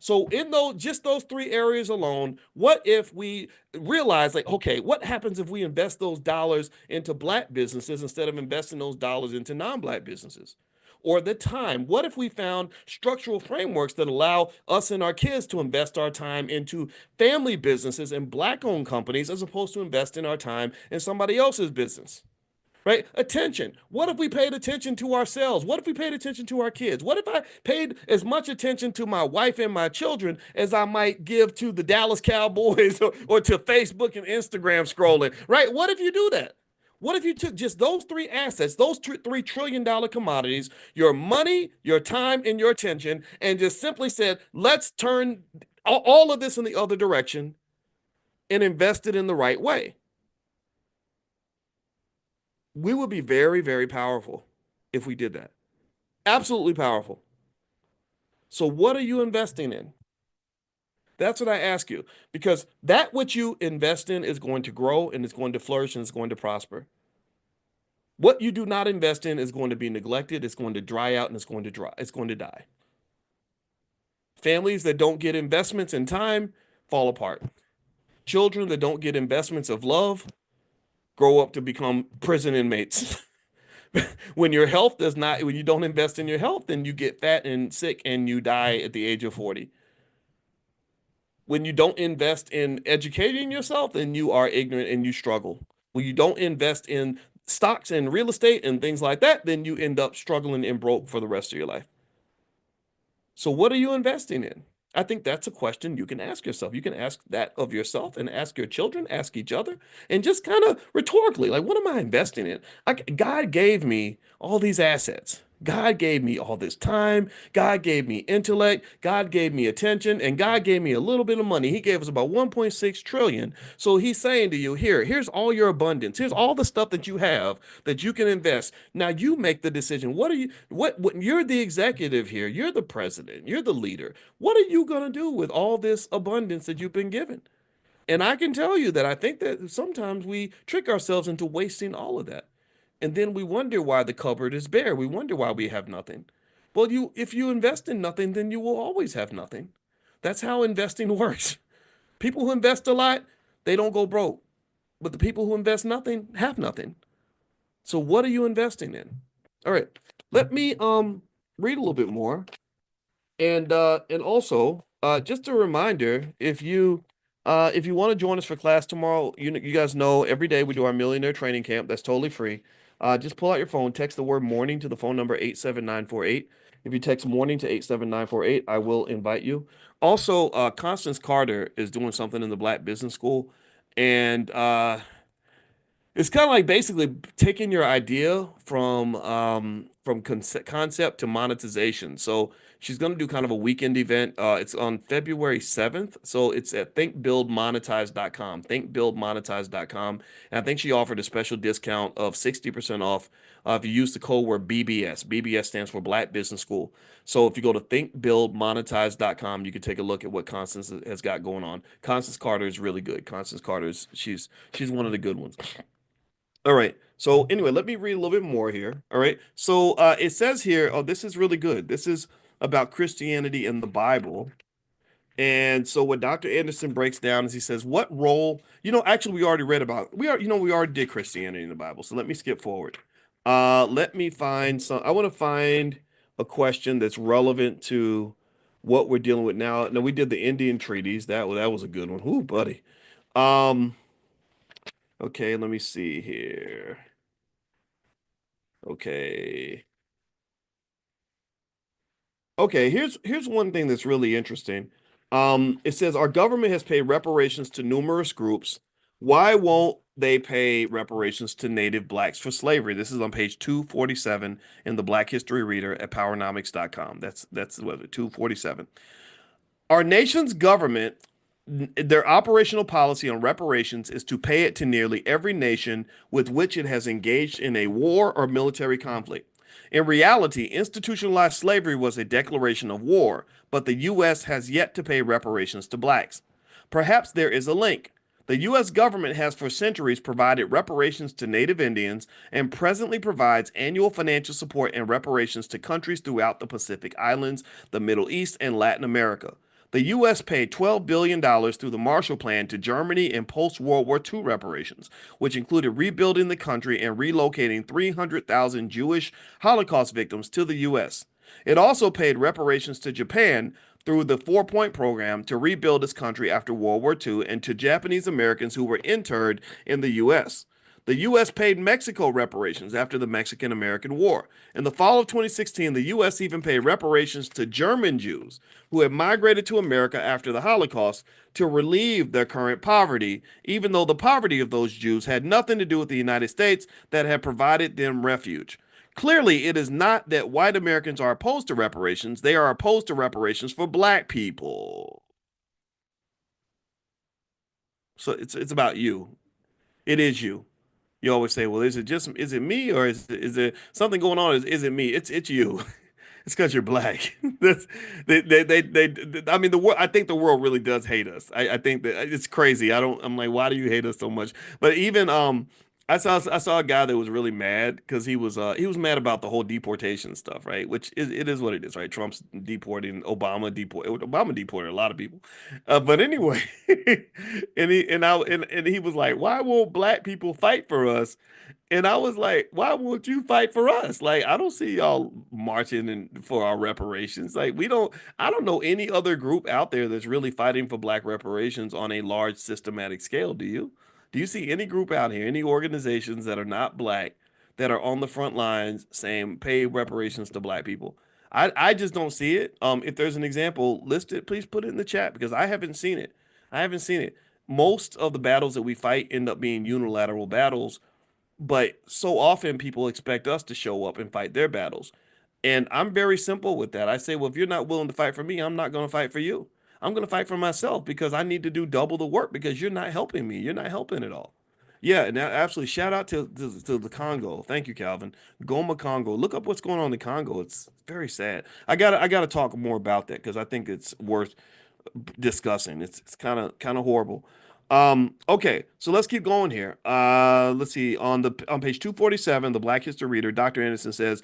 So in those 3 areas alone, what if we realize, like, okay, what happens if we invest those dollars into black businesses instead of investing those dollars into non-black businesses? Or the time, what if we found structural frameworks that allow us and our kids to invest our time into family businesses and black-owned companies as opposed to investing our time in somebody else's business? Right? Attention. What if we paid attention to ourselves? What if we paid attention to our kids? What if I paid as much attention to my wife and my children as I might give to the Dallas Cowboys or to Facebook and Instagram scrolling? Right? What if you do that? What if you took just those 3 assets, those $3 trillion commodities, your money, your time, and your attention, and just simply said, let's turn all of this in the other direction and invest it in the right way? We would be very, very powerful if we did that. Absolutely powerful. So what are you investing in? That's what I ask you, because that which you invest in is going to grow and it's going to flourish and it's going to prosper. What you do not invest in is going to be neglected, it's going to dry out, and it's going to die. Families that don't get investments in time fall apart. Children that don't get investments of love grow up to become prison inmates. When your health does not, when you don't invest in your health, then you get fat and sick and you die at the age of 40. When you don't invest in educating yourself, then you are ignorant and you struggle. When you don't invest in stocks and real estate and things like that, then you end up struggling and broke for the rest of your life. So, what are you investing in? I think that's a question you can ask yourself. You can ask that of yourself and ask your children, ask each other, and just kind of rhetorically, like, what am I investing in? God gave me all these assets. God gave me all this time. God gave me intellect. God gave me attention, and God gave me a little bit of money. He gave us about 1.6 trillion. So he's saying to you, here's all your abundance. Here's all the stuff that you have that you can invest. Now you make the decision. What you're the executive here. You're the president. You're the leader. What are you going to do with all this abundance that you've been given? And I can tell you that I think that sometimes we trick ourselves into wasting all of that. And then we wonder why the cupboard is bare. We wonder why we have nothing. Well, if you invest in nothing, then you will always have nothing. That's how investing works. People who invest a lot, they don't go broke. But the people who invest nothing have nothing. So what are you investing in? All right. Let me read a little bit more. And also, just a reminder, if you want to join us for class tomorrow, you guys know every day we do our Millionaire training camp. That's totally free. Just pull out your phone, text the word morning to the phone number 87948. If you text morning to 87948, I will invite you. Also, Constance Carter is doing something in the Black Business School, and it's kind of like basically taking your idea from concept to monetization. So she's going to do kind of a weekend event. It's on February 7th. So it's at thinkbuildmonetize.com. Thinkbuildmonetize.com. And I think she offered a special discount of 60% off if you use the code word BBS. BBS stands for Black Business School. So if you go to thinkbuildmonetize.com, you can take a look at what Constance has got going on. Constance Carter is really good. Constance Carter is she's one of the good ones. All right. So anyway, let me read a little bit more here. All right. So it says here, oh, this is really good. This is about Christianity in the Bible. And so what Dr. Anderson breaks down is he says, what role, actually we already read about, we already did Christianity in the Bible. So let me skip forward. Let me find I want to find a question that's relevant to what we're dealing with now. Now we did the Indian treaties. That was a good one. Ooh, buddy. Um, okay, let me see here. Okay. Okay, here's one thing that's really interesting. It says our government has paid reparations to numerous groups. Why won't they pay reparations to native blacks for slavery? This is on page 247 in the Black History Reader at powernomics.com. That's what 247. Our nation's government, their operational policy on reparations is to pay it to nearly every nation with which it has engaged in a war or military conflict. In reality, institutionalized slavery was a declaration of war, but the U.S. has yet to pay reparations to blacks. Perhaps there is a link. The U.S. government has for centuries provided reparations to Native Indians and presently provides annual financial support and reparations to countries throughout the Pacific Islands, the Middle East, and Latin America. The U.S. paid $12 billion through the Marshall Plan to Germany in post-World War II reparations, which included rebuilding the country and relocating 300,000 Jewish Holocaust victims to the U.S. It also paid reparations to Japan through the Four-Point Program to rebuild its country after World War II and to Japanese Americans who were interned in the U.S. The U.S. paid Mexico reparations after the Mexican-American War. In the fall of 2016, the U.S. even paid reparations to German Jews who had migrated to America after the Holocaust to relieve their current poverty, even though the poverty of those Jews had nothing to do with the United States that had provided them refuge. Clearly, it is not that white Americans are opposed to reparations. They are opposed to reparations for black people. So it's about you. It is you. You always say, well, is it me or is there something going on? Is it me? It's you. It's because you're black. That's I mean, the world. I think the world really does hate us. I think that it's crazy. I'm like, why do you hate us so much? But even I saw a guy that was really mad because he was mad about the whole deportation stuff, right? Which is it is what it is, right? Trump's deporting, Obama deported a lot of people, but anyway, and he was like, why won't black people fight for us? And I was like, why won't you fight for us? Like, I don't see y'all marching for our reparations. Like, I don't know any other group out there that's really fighting for black reparations on a large systematic scale. Do you? Do you see any group out here, any organizations that are not black that are on the front lines saying pay reparations to black people? I just don't see it. If there's an example, list it, please put it in the chat because I haven't seen it. I haven't seen it. Most of the battles that we fight end up being unilateral battles, but so often people expect us to show up and fight their battles. And I'm very simple with that. I say, well, if you're not willing to fight for me, I'm not going to fight for you. I'm going to fight for myself because I need to do double the work because you're not helping me. You're not helping at all. Yeah, and absolutely. Shout out to the Congo. Thank you, Calvin. Goma Congo. Look up what's going on in the Congo. It's very sad. I gotta talk more about that because I think it's worth discussing. It's kind of horrible. Okay, so let's keep going here. Let's see on page 247, the Black History Reader, Dr. Anderson says,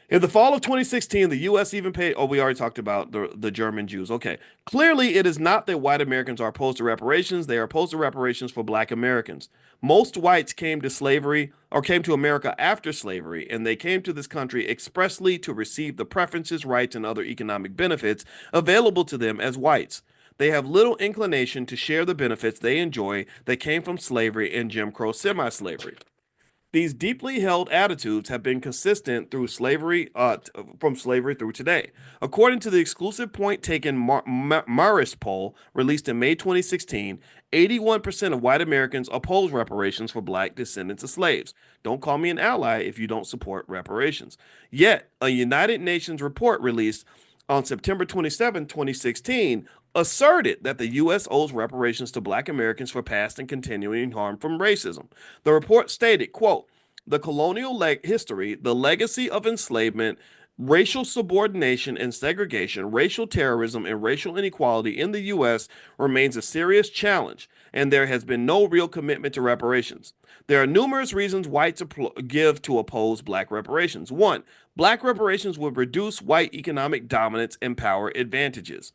in the fall of 2016, the U.S. even paid. Oh, we already talked about the German Jews. Okay, clearly it is not that white Americans are opposed to reparations; they are opposed to reparations for Black Americans. Most whites came to slavery or came to America after slavery, and they came to this country expressly to receive the preferences, rights, and other economic benefits available to them as whites. They have little inclination to share the benefits they enjoy that came from slavery and Jim Crow semi-slavery. These deeply held attitudes have been consistent through slavery, from slavery through today. According to the exclusive point taken Marist poll released in May 2016, 81% of white Americans oppose reparations for black descendants of slaves. Don't call me an ally if you don't support reparations. Yet, a United Nations report released on September 27, 2016, asserted that the U.S. owes reparations to black Americans for past and continuing harm from racism. The report stated, quote, the colonial history, the legacy of enslavement, racial subordination and segregation, racial terrorism, and racial inequality in the U.S. remains a serious challenge, and there has been no real commitment to reparations. There are numerous reasons whites give to oppose black reparations. One, black reparations would reduce white economic dominance and power advantages.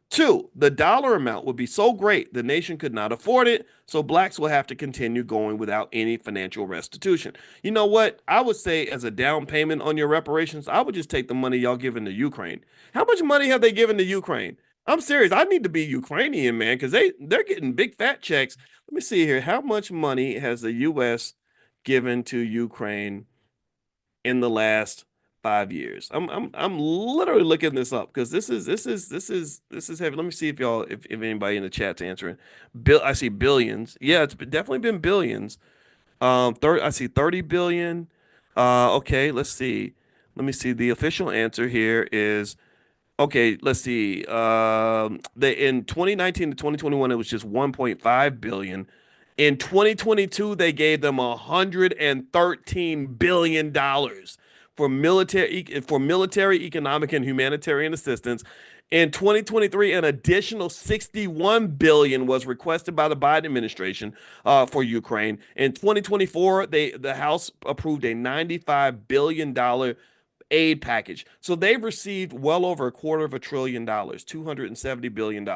Two, the dollar amount would be so great the nation could not afford it, so blacks will have to continue going without any financial restitution. You know what? I would say as a down payment on your reparations, I would just take the money y'all giving to Ukraine. How much money have they given to Ukraine? I'm serious. I need to be Ukrainian, man, because they're getting big fat checks. Let me see here. How much money has the U.S. given to Ukraine in the last 5 years? I'm literally looking this up because this is heavy. Let me see if anybody in the chat's answering. I see billions. Yeah, it's definitely been billions. 30, I see 30 billion. Okay, let's see. Let me see. The official answer here is okay. Let's see. In 2019 to 2021, it was just 1.5 billion. In 2022, they gave them $113 billion for military, economic, and humanitarian assistance. In 2023, an additional 61 billion was requested by the Biden administration for Ukraine. In 2024, the House approved a $95 billion aid package. So they've received well over a quarter of $1 trillion, $270 billion.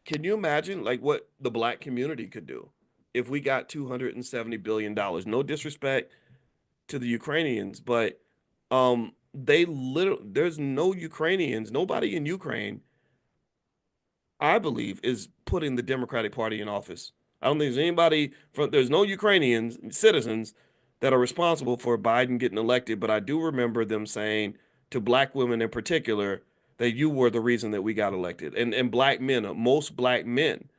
Can you imagine like what the black community could do if we got $270 billion? No disrespect to the Ukrainians, but there's no Ukrainians, nobody in Ukraine, I believe, is putting the Democratic Party in office. I don't think there's no Ukrainians, citizens that are responsible for Biden getting elected, but I do remember them saying to black women in particular that you were the reason that we got elected. And black men, most black men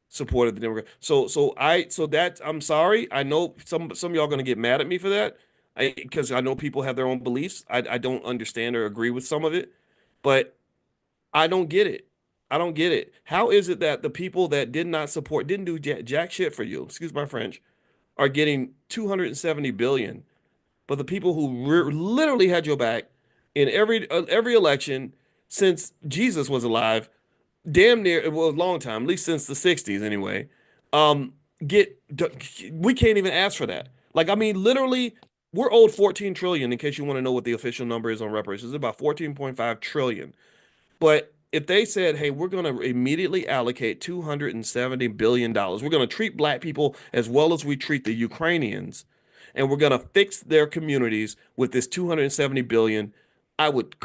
supported the Democrat. So I'm sorry. I know some of y'all gonna get mad at me for that. Because I know people have their own beliefs. I don't understand or agree with some of it, but I don't get it. I don't get it. How is it that the people that did not support, didn't do jack shit for you, excuse my French, are getting 270 billion, but the people who literally had your back in every election since Jesus was alive, damn near, well, a long time, at least since the 60s anyway. Um, get we can't even ask for that. Like, I mean, literally, we're owed 14 trillion, in case you want to know what the official number is on reparations. It's about 14.5 trillion. But if they said, hey, we're going to immediately allocate $270 billion, we're going to treat black people as well as we treat the Ukrainians, and we're going to fix their communities with this 270 billion, I would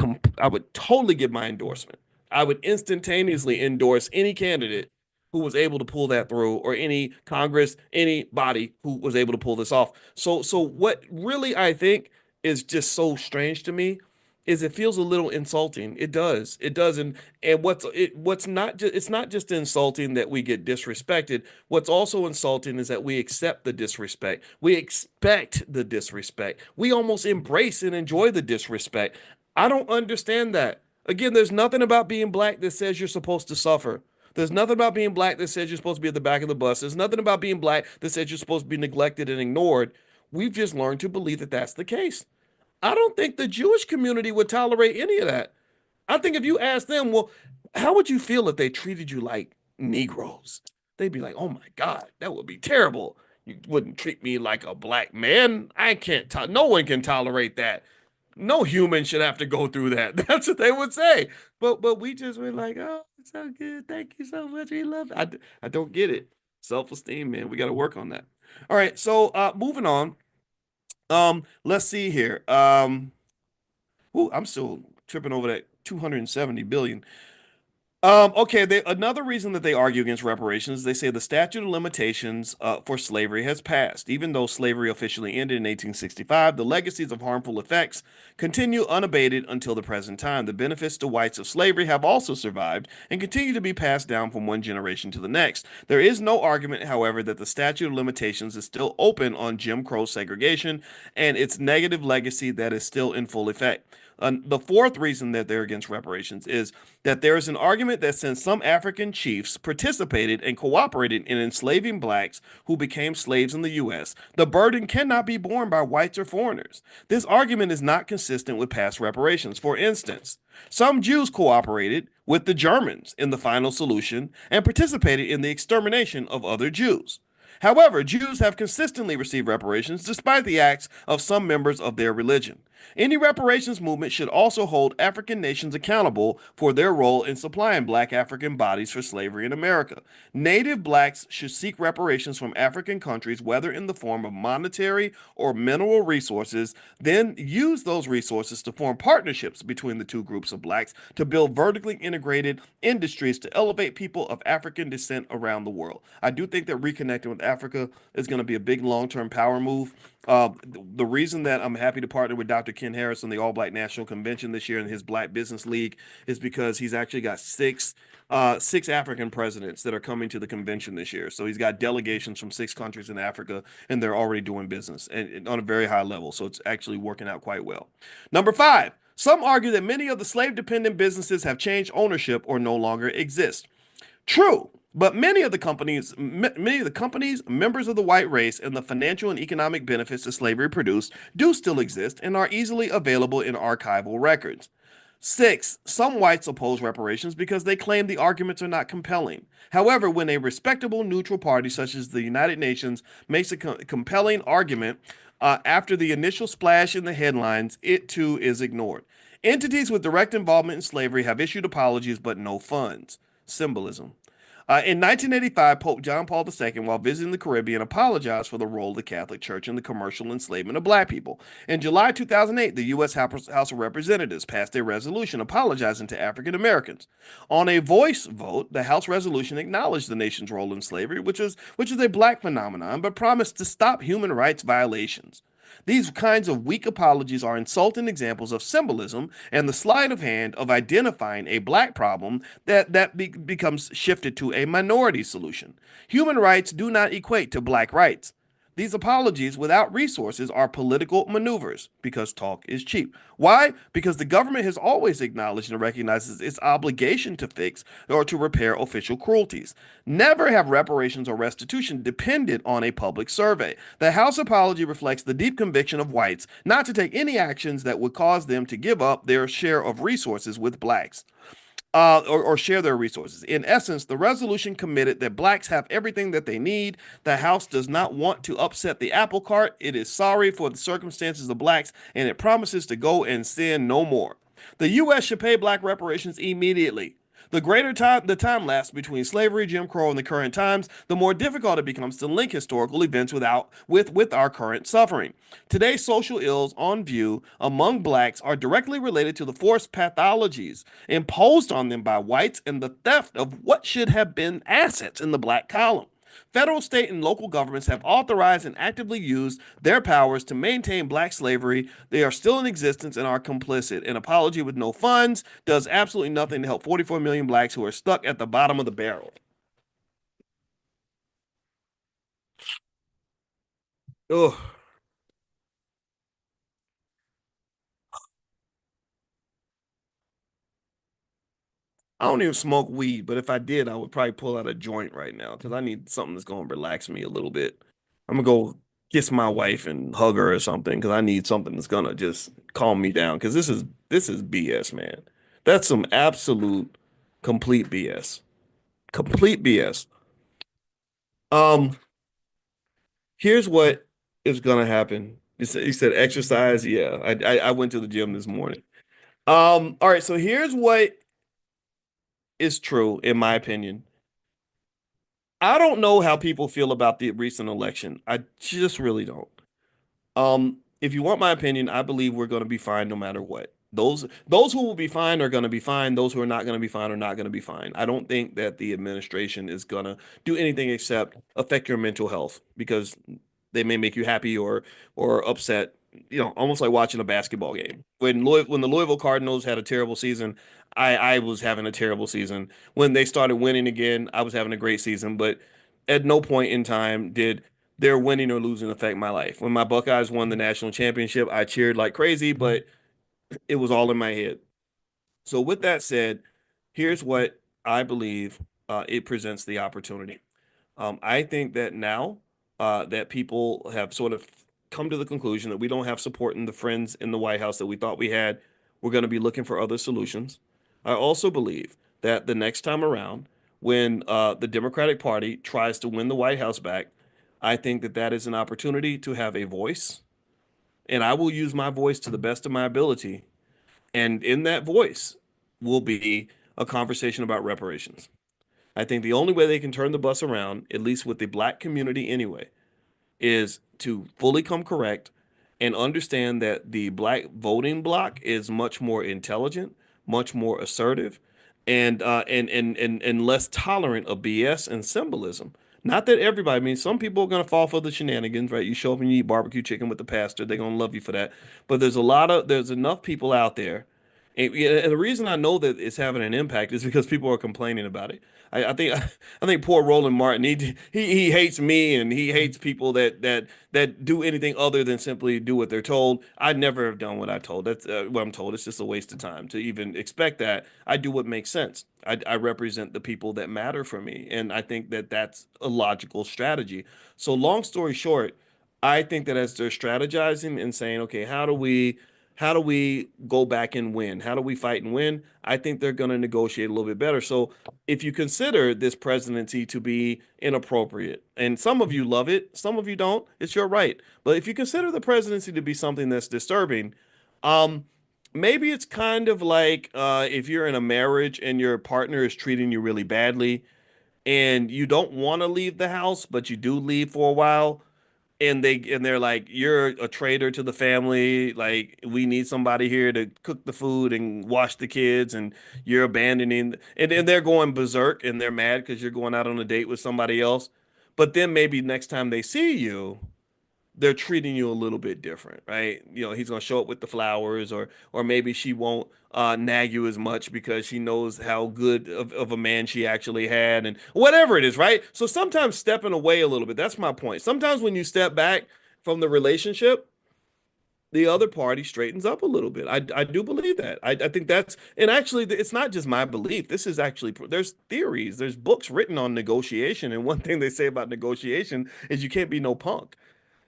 totally give my endorsement. I would instantaneously endorse any candidate who was able to pull that through, or any Congress, anybody who was able to pull this off. So what really I think is just so strange to me is it feels a little insulting. It does. It does. And what's not just, it's not just insulting that we get disrespected. What's also insulting is that we accept the disrespect. We expect the disrespect. We almost embrace and enjoy the disrespect. I don't understand that. Again, there's nothing about being black that says you're supposed to suffer. There's nothing about being black that says you're supposed to be at the back of the bus. There's nothing about being black that says you're supposed to be neglected and ignored. We've just learned to believe that that's the case. I don't think the Jewish community would tolerate any of that. I think if you ask them, well, how would you feel if they treated you like Negroes? They'd be like, oh my God, that would be terrible. You wouldn't treat me like a black man. I can't, no one can tolerate that. No human should have to go through that. That's what they would say. But we just were like, oh, it's so good. Thank you so much. We love it. I don't get it. Self-esteem, man. We got to work on that. All right. So moving on. Let's see here. Ooh, I'm still tripping over that 270 billion. Okay, another reason that they argue against reparations, they say the statute of limitations for slavery has passed. Even though slavery officially ended in 1865, the legacies of harmful effects continue unabated until the present time. The benefits to whites of slavery have also survived and continue to be passed down from one generation to the next. There is no argument, however, that the statute of limitations is still open on Jim Crow segregation and its negative legacy that is still in full effect. The fourth reason that they're against reparations is that there is an argument that since some African chiefs participated and cooperated in enslaving blacks who became slaves in the U.S., the burden cannot be borne by whites or foreigners. This argument is not consistent with past reparations. For instance, some Jews cooperated with the Germans in the final solution and participated in the extermination of other Jews. However, Jews have consistently received reparations despite the acts of some members of their religion. Any reparations movement should also hold African nations accountable for their role in supplying black African bodies for slavery in America. Native blacks should seek reparations from African countries, whether in the form of monetary or mineral resources, then use those resources to form partnerships between the two groups of blacks to build vertically integrated industries to elevate people of African descent around the world. I do think that reconnecting with Africa is going to be a big long-term power move. The reason that I'm happy to partner with Dr. Ken Harris on the All Black National Convention this year in his Black Business League is because he's actually got six African presidents that are coming to the convention this year. So he's got delegations from 6 countries in Africa, and they're already doing business and on a very high level. So it's actually working out quite well. Number 5, some argue that many of the slave-dependent businesses have changed ownership or no longer exist. True, but many of the companies, members of the white race, and the financial and economic benefits that slavery produced do still exist and are easily available in archival records. 6, some whites oppose reparations because they claim the arguments are not compelling. However, when a respectable neutral party such as the United Nations makes a compelling argument after the initial splash in the headlines, it too is ignored. Entities with direct involvement in slavery have issued apologies but no funds. Symbolism. In 1985, Pope John Paul II, while visiting the Caribbean, apologized for the role of the Catholic Church in the commercial enslavement of black people. In July 2008, the U.S. House of Representatives passed a resolution apologizing to African Americans. On a voice vote, the House resolution acknowledged the nation's role in slavery, which is a black phenomenon, but promised to stop human rights violations. These kinds of weak apologies are insulting examples of symbolism and the sleight of hand of identifying a black problem that becomes shifted to a minority solution. Human rights do not equate to black rights. These apologies without resources are political maneuvers because talk is cheap. Why? Because the government has always acknowledged and recognizes its obligation to fix or to repair official cruelties. Never have reparations or restitution depended on a public survey. The House apology reflects the deep conviction of whites not to take any actions that would cause them to give up their share of resources with blacks or share their resources. In essence, the resolution committed that blacks have everything that they need. The House does not want to upset the apple cart. It is sorry for the circumstances of blacks, and it promises to go and sin no more. The U.S. should pay black reparations immediately. The greater time the time lapse between slavery, Jim Crow, and the current times, the more difficult it becomes to link historical events with our current suffering. Today's social ills on view among blacks are directly related to the forced pathologies imposed on them by whites and the theft of what should have been assets in the black column. Federal, state, and local governments have authorized and actively used their powers to maintain black slavery. They are still in existence and are complicit. An apology with no funds does absolutely nothing to help 44 million blacks who are stuck at the bottom of the barrel. Ugh. I don't even smoke weed, but if I did, I would probably pull out a joint right now because I need something that's going to relax me a little bit. I'm gonna go kiss my wife and hug her or something because I need something that's gonna just calm me down because this is BS, man. That's some absolute complete BS. Complete BS. Um, Here's what is gonna happen. You said exercise. Yeah, I went to the gym this morning. All right, so here's what is true in my opinion. I don't know how people feel about the recent election. I just really don't. If you want my opinion, I believe we're going to be fine no matter what. Those who will be fine are going to be fine. Those who are not going to be fine are not going to be fine. I don't think that the administration is going to do anything except affect your mental health because they may make you happy or upset. Almost like watching a basketball game. When the Louisville Cardinals had a terrible season, I was having a terrible season. When they started winning again, I was having a great season. But at no point in time did their winning or losing affect my life. When my Buckeyes won the national championship, I cheered like crazy, but it was all in my head. So, with that said, here's what I believe it presents the opportunity. I think that now that people have sort of come to the conclusion that we don't have support in the friends in the White House that we thought we had, we're going to be looking for other solutions. I also believe that the next time around, when the Democratic Party tries to win the White House back, I think that that is an opportunity to have a voice, and I will use my voice to the best of my ability. And in that voice will be a conversation about reparations. I think the only way they can turn the bus around, at least with the black community anyway, is to fully come correct and understand that the black voting bloc is much more intelligent, much more assertive, and less tolerant of BS and symbolism. Not that everybody, I mean, some people are going to fall for the shenanigans, right? You show up and you eat barbecue chicken with the pastor, they're going to love you for that. But there's enough people out there. And the reason I know that it's having an impact is because people are complaining about it. I think I think poor Roland Martin he hates me and he hates people that do anything other than simply do what they're told. I'd never have done what I told. That's what I'm told. It's just a waste of time to even expect that. I do what makes sense. I represent the people that matter for me, and I think that that's a logical strategy. So long story short, I think that as they're strategizing and saying, okay, how do we go back and win? How do we fight and win? I think they're going to negotiate a little bit better. So if you consider this presidency to be inappropriate, and some of you love it, some of you don't, it's your right. But if you consider the presidency to be something that's disturbing, um, maybe it's kind of like if you're in a marriage and your partner is treating you really badly and you don't want to leave the house, but you do leave for a while and they're like, you're a traitor to the family, like we need somebody here to cook the food and wash the kids, and you're abandoning, and they're going berserk and they're mad because you're going out on a date with somebody else. But then maybe next time they see you, they're treating you a little bit different, right? You know, he's gonna show up with the flowers, or maybe she won't nag you as much because she knows how good of a man she actually had, and whatever it is, right? So sometimes stepping away a little bit, that's my point. Sometimes when you step back from the relationship, the other party straightens up a little bit. I do believe that. I think that's, and actually, it's not just my belief. This is actually, there's theories, there's books written on negotiation. And one thing they say about negotiation is you can't be no punk.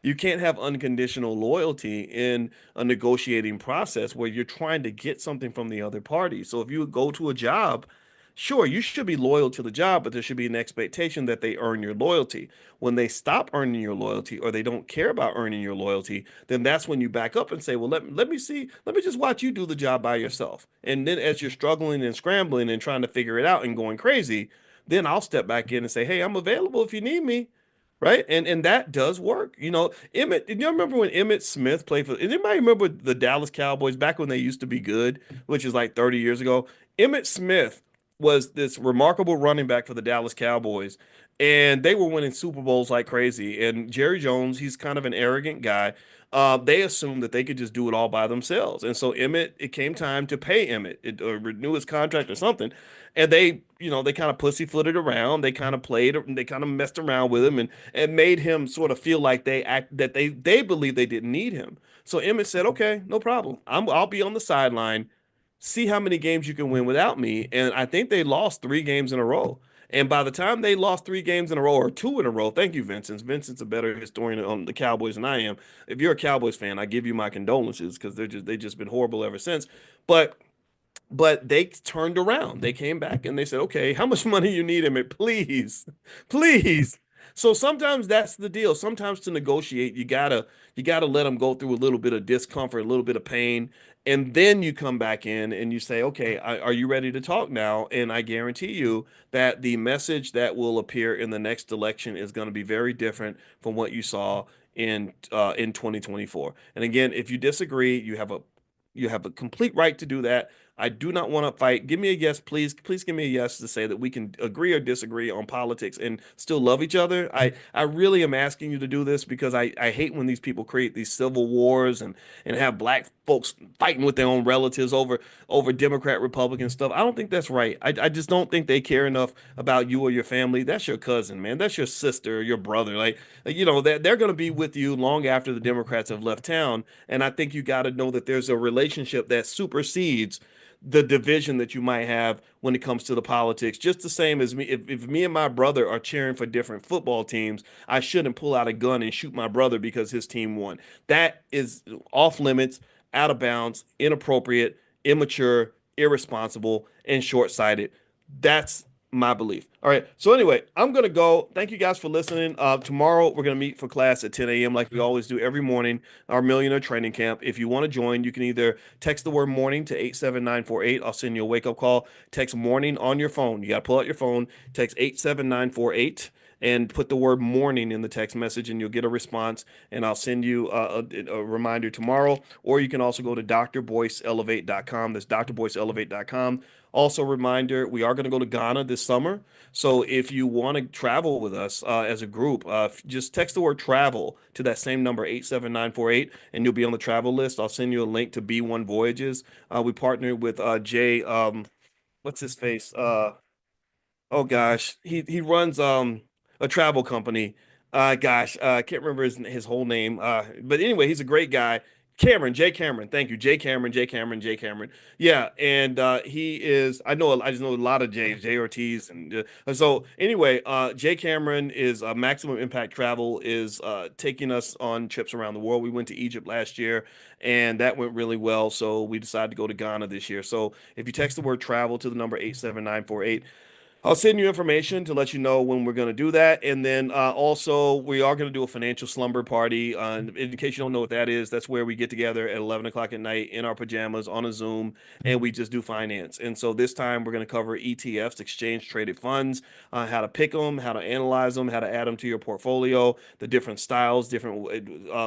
You can't have unconditional loyalty in a negotiating process where you're trying to get something from the other party. So if you go to a job, sure, you should be loyal to the job, but there should be an expectation that they earn your loyalty. When they stop earning your loyalty or they don't care about earning your loyalty, then that's when you back up and say, well, let me see, let me just watch you do the job by yourself. And then as you're struggling and scrambling and trying to figure it out and going crazy, then I'll step back in and say, hey, I'm available if you need me. Right. And that does work. You know, Emmett, do you remember when Emmett Smith played for, anybody remember the Dallas Cowboys back when they used to be good, which is like 30 years ago? Emmett Smith was this remarkable running back for the Dallas Cowboys, and they were winning Super Bowls like crazy. And Jerry Jones, he's kind of an arrogant guy. They assumed that they could just do it all by themselves. And so Emmett, it came time to pay Emmett or renew his contract or something. And they, you know, they kind of pussyfooted around. They kind of played, they kind of messed around with him and made him sort of feel like they believed they didn't need him. So Emmett said, "Okay, no problem. I'll be on the sideline. See how many games you can win without me." And I think they lost 3 games in a row. And by the time they lost 3 games in a row or 2 in a row, thank you, Vincent. Vincent's a better historian on the Cowboys than I am. If you're a Cowboys fan, I give you my condolences because they just been horrible ever since. But they turned around. They came back and they said, "Okay, how much money you need, Emmett? Please, please." So sometimes that's the deal. Sometimes to negotiate, you gotta let them go through a little bit of discomfort, a little bit of pain, and then you come back in and you say, "Okay, are you ready to talk now?" And I guarantee you that the message that will appear in the next election is going to be very different from what you saw in 2024. And again, if you disagree, you have a complete right to do that. I do not want to fight. Give me a yes, please. Please give me a yes to say that we can agree or disagree on politics and still love each other. I really am asking you to do this because I hate when these people create these civil wars and have black folks fighting with their own relatives over Democrat Republican stuff. I don't think that's right. I just don't think they care enough about you or your family. That's your cousin, man. That's your sister or your brother. Like, you know, they're going to be with you long after the Democrats have left town. And I think you got to know that there's a relationship that supersedes the division that you might have when it comes to the politics. Just the same as me, if me and my brother are cheering for different football teams, I shouldn't pull out a gun and shoot my brother because his team won. That is off limits, out of bounds, inappropriate, immature, irresponsible, and short-sighted. That's my belief. All right. So anyway, I'm gonna go. Thank you guys for listening. Tomorrow we're gonna meet for class at 10 a.m. like we always do every morning. Our Millionaire training camp. If you want to join, you can either text the word morning to 87948. I'll send you a wake up call. Text morning on your phone. You gotta pull out your phone. Text 87948 and put the word morning in the text message, and you'll get a response. And I'll send you a reminder tomorrow. Or you can also go to drboyceelevate.com. That's drboyceelevate.com. Also, reminder, we are going to go to Ghana this summer. So if you want to travel with us as a group, just text the word travel to that same number, 87948, and you'll be on the travel list. I'll send you a link to B1 Voyages. We partnered with Jay, what's his face? Oh gosh, he runs a travel company. Gosh, I can't remember his whole name. But anyway, he's a great guy. Cameron, Jay Cameron. Thank you, Jay Cameron, Jay Cameron, Jay Cameron. Yeah, and he is. I just know a lot of J's, Jay Ortiz, and so anyway, Jay Cameron is Maximum Impact Travel is taking us on trips around the world. We went to Egypt last year, and that went really well. So we decided to go to Ghana this year. So if you text the word travel to the number 87948, I'll send you information to let you know when we're going to do that. And then also, we are going to do a financial slumber party. In case you don't know what that is, that's where we get together at 11 o'clock at night in our pajamas on a Zoom and we just do finance. And so this time, we're going to cover ETFs, exchange traded funds, how to pick them, how to analyze them, how to add them to your portfolio, the different styles, different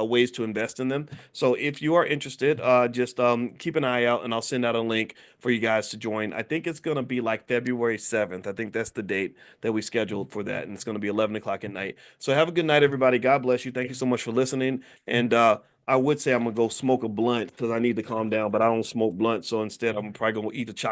ways to invest in them. So if you are interested, just keep an eye out and I'll send out a link for you guys to join. I think it's going to be like February 7th. I think that's the date that we scheduled for that. And it's going to be 11 o'clock at night. So have a good night, everybody. God bless you. Thank you so much for listening. And I would say I'm going to go smoke a blunt because I need to calm down, but I don't smoke blunt. So instead, I'm probably going to eat a chocolate.